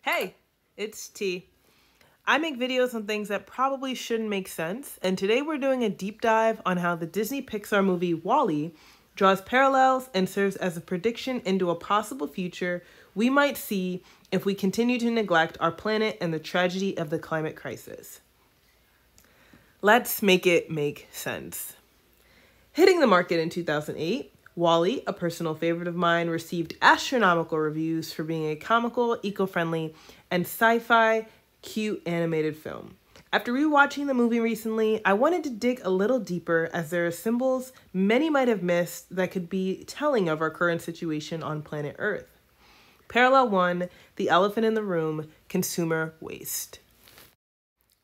Hey, it's T. I make videos on things that probably shouldn't make sense, and today we're doing a deep dive on how the Disney Pixar movie WALL-E draws parallels and serves as a prediction into a possible future we might see if we continue to neglect our planet and the tragedy of the climate crisis. Let's make it make sense. Hitting the market in 2008, WALL-E, a personal favorite of mine, received astronomical reviews for being a comical, eco-friendly, and sci-fi cute animated film. After rewatching the movie recently, I wanted to dig a little deeper as there are symbols many might have missed that could be telling of our current situation on planet Earth. Parallel 1, the elephant in the room, consumer waste.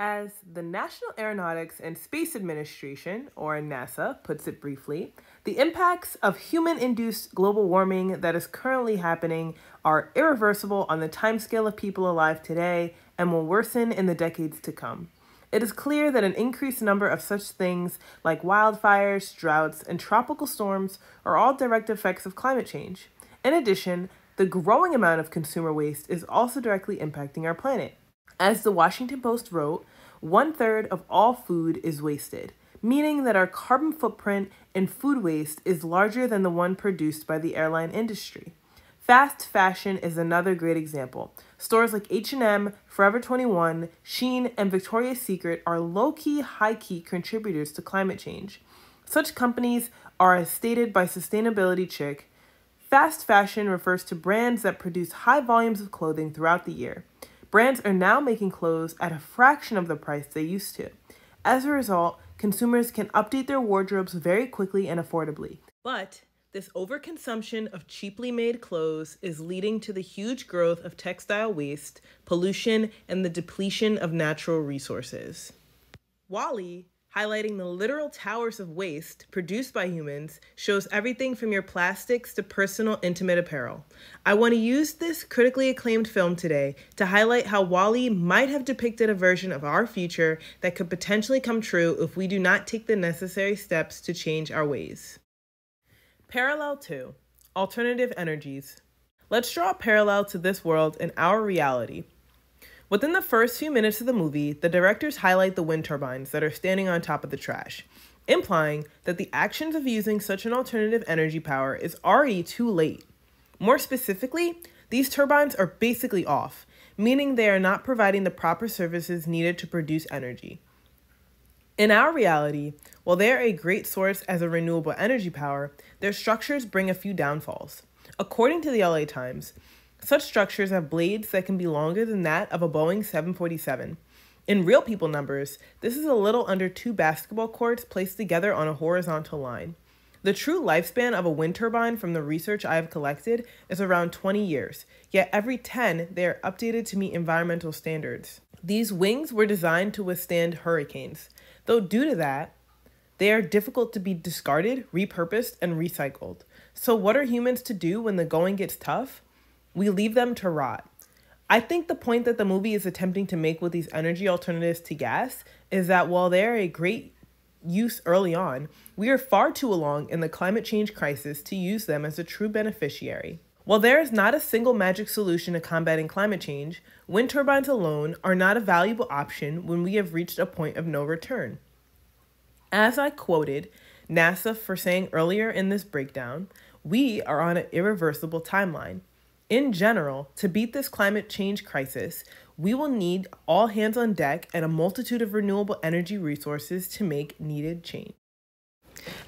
As the National Aeronautics and Space Administration, or NASA, puts it briefly, the impacts of human-induced global warming that is currently happening are irreversible on the timescale of people alive today and will worsen in the decades to come. It is clear that an increased number of such things like wildfires, droughts, and tropical storms are all direct effects of climate change. In addition, the growing amount of consumer waste is also directly impacting our planet. As the Washington Post wrote, 1/3 of all food is wasted, meaning that our carbon footprint in food waste is larger than the one produced by the airline industry. Fast fashion is another great example. Stores like H&M, Forever 21, Shein, and Victoria's Secret are low-key, high-key contributors to climate change. Such companies are, as stated by Sustainability Chick, fast fashion refers to brands that produce high volumes of clothing throughout the year. Brands are now making clothes at a fraction of the price they used to. As a result, consumers can update their wardrobes very quickly and affordably. But this overconsumption of cheaply made clothes is leading to the huge growth of textile waste, pollution, and the depletion of natural resources. WALL-E, highlighting the literal towers of waste produced by humans, shows everything from your plastics to personal intimate apparel. I want to use this critically acclaimed film today to highlight how WALL-E might have depicted a version of our future that could potentially come true if we do not take the necessary steps to change our ways. Parallel 2, alternative energies. Let's draw a parallel to this world and our reality. Within the first few minutes of the movie, the directors highlight the wind turbines that are standing on top of the trash, implying that the actions of using such an alternative energy power is already too late. More specifically, these turbines are basically off, meaning they are not providing the proper services needed to produce energy. In our reality, while they are a great source as a renewable energy power, their structures bring a few downfalls. According to the LA Times, such structures have blades that can be longer than that of a Boeing 747. In real people numbers, this is a little under 2 basketball courts placed together on a horizontal line. The true lifespan of a wind turbine from the research I have collected is around 20 years, yet every 10 they are updated to meet environmental standards. These wings were designed to withstand hurricanes, though due to that, they are difficult to be discarded, repurposed, and recycled. So what are humans to do when the going gets tough? We leave them to rot. I think the point that the movie is attempting to make with these energy alternatives to gas is that while they are a great use early on, we are far too along in the climate change crisis to use them as a true beneficiary. While there is not a single magic solution to combating climate change, wind turbines alone are not a valuable option when we have reached a point of no return. As I quoted NASA for saying earlier in this breakdown, we are on an irreversible timeline. In general, to beat this climate change crisis, we will need all hands on deck and a multitude of renewable energy resources to make needed change.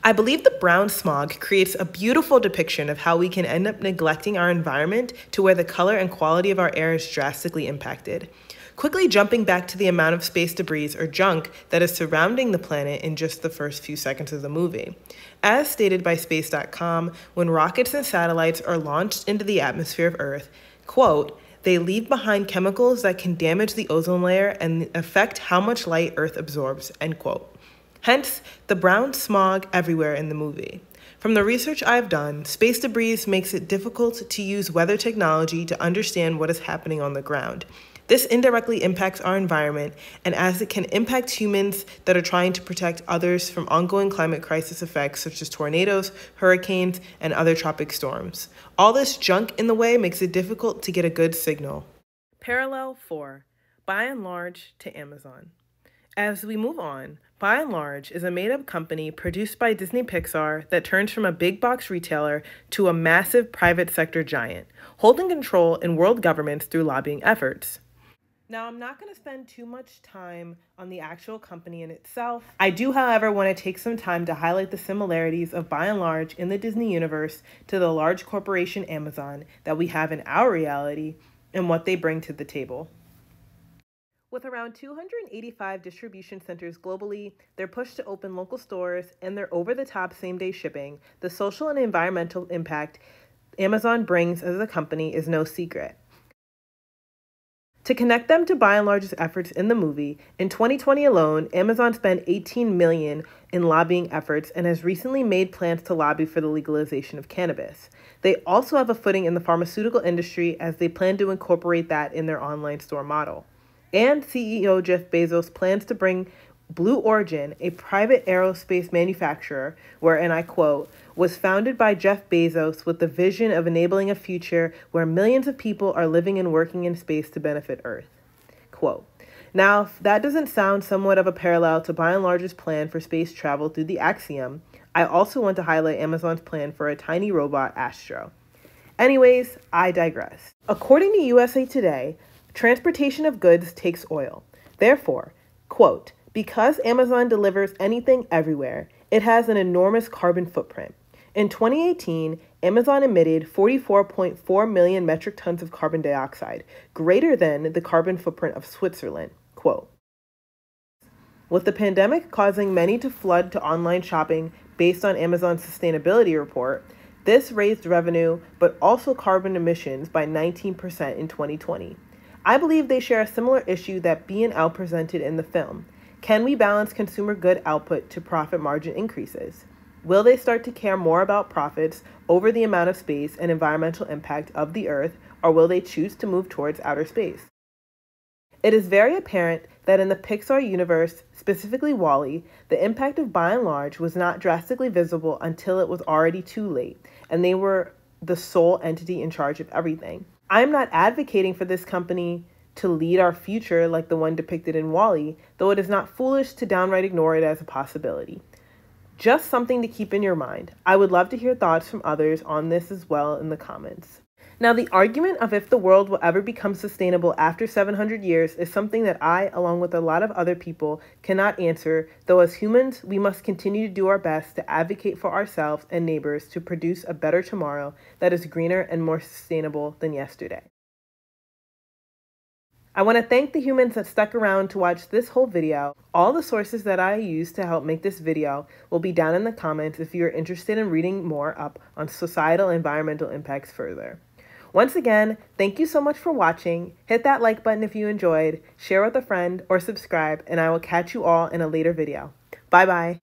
I believe the brown smog creates a beautiful depiction of how we can end up neglecting our environment to where the color and quality of our air is drastically impacted. Quickly jumping back to the amount of space debris or junk that is surrounding the planet in just the first few seconds of the movie. As stated by Space.com, when rockets and satellites are launched into the atmosphere of Earth, quote, they leave behind chemicals that can damage the ozone layer and affect how much light Earth absorbs, end quote. Hence, the brown smog everywhere in the movie. From the research I've done, space debris makes it difficult to use weather technology to understand what is happening on the ground. This indirectly impacts our environment, and as it can impact humans that are trying to protect others from ongoing climate crisis effects such as tornadoes, hurricanes, and other tropic storms. All this junk in the way makes it difficult to get a good signal. Parallel 4, by and large to Amazon. As we move on, By and Large is a made-up company produced by Disney Pixar that turns from a big box retailer to a massive private sector giant, holding control in world governments through lobbying efforts. Now, I'm not going to spend too much time on the actual company in itself. I do, however, want to take some time to highlight the similarities of By and Large in the Disney universe to the large corporation Amazon that we have in our reality and what they bring to the table. With around 285 distribution centers globally, their push to open local stores, and their over-the-top same-day shipping, the social and environmental impact Amazon brings as a company is no secret. To connect them to By and Large's efforts in the movie, in 2020 alone, Amazon spent $18 million in lobbying efforts and has recently made plans to lobby for the legalization of cannabis. They also have a footing in the pharmaceutical industry as they plan to incorporate that in their online store model. And CEO Jeff Bezos plans to bring Blue Origin, a private aerospace manufacturer, where, and I quote, was founded by Jeff Bezos with the vision of enabling a future where millions of people are living and working in space to benefit Earth. Quote. Now, if that doesn't sound somewhat of a parallel to By and Large's plan for space travel through the Axiom, I also want to highlight Amazon's plan for a tiny robot, Astro. Anyways, I digress. According to USA Today, transportation of goods takes oil. Therefore, quote, because Amazon delivers anything everywhere, it has an enormous carbon footprint. In 2018, Amazon emitted 44.4 million metric tons of carbon dioxide, greater than the carbon footprint of Switzerland. Quote, with the pandemic causing many to flood to online shopping based on Amazon's sustainability report, this raised revenue but also carbon emissions by 19% in 2020. I believe they share a similar issue that B&L presented in the film. Can we balance consumer good output to profit margin increases? Will they start to care more about profits over the amount of space and environmental impact of the Earth, or will they choose to move towards outer space? It is very apparent that in the Pixar universe, specifically WALL-E, the impact of By and Large was not drastically visible until it was already too late, and they were the sole entity in charge of everything. I'm not advocating for this company to lead our future like the one depicted in WALL-E, though it is not foolish to downright ignore it as a possibility. Just something to keep in your mind. I would love to hear thoughts from others on this as well in the comments. Now, the argument of if the world will ever become sustainable after 700 years is something that I, along with a lot of other people, cannot answer, though as humans, we must continue to do our best to advocate for ourselves and neighbors to produce a better tomorrow that is greener and more sustainable than yesterday. I want to thank the humans that stuck around to watch this whole video. All the sources that I used to help make this video will be down in the comments if you're interested in reading more up on societal and environmental impacts further. Once again, thank you so much for watching. Hit that like button if you enjoyed, share with a friend, or subscribe, and I will catch you all in a later video. Bye-bye.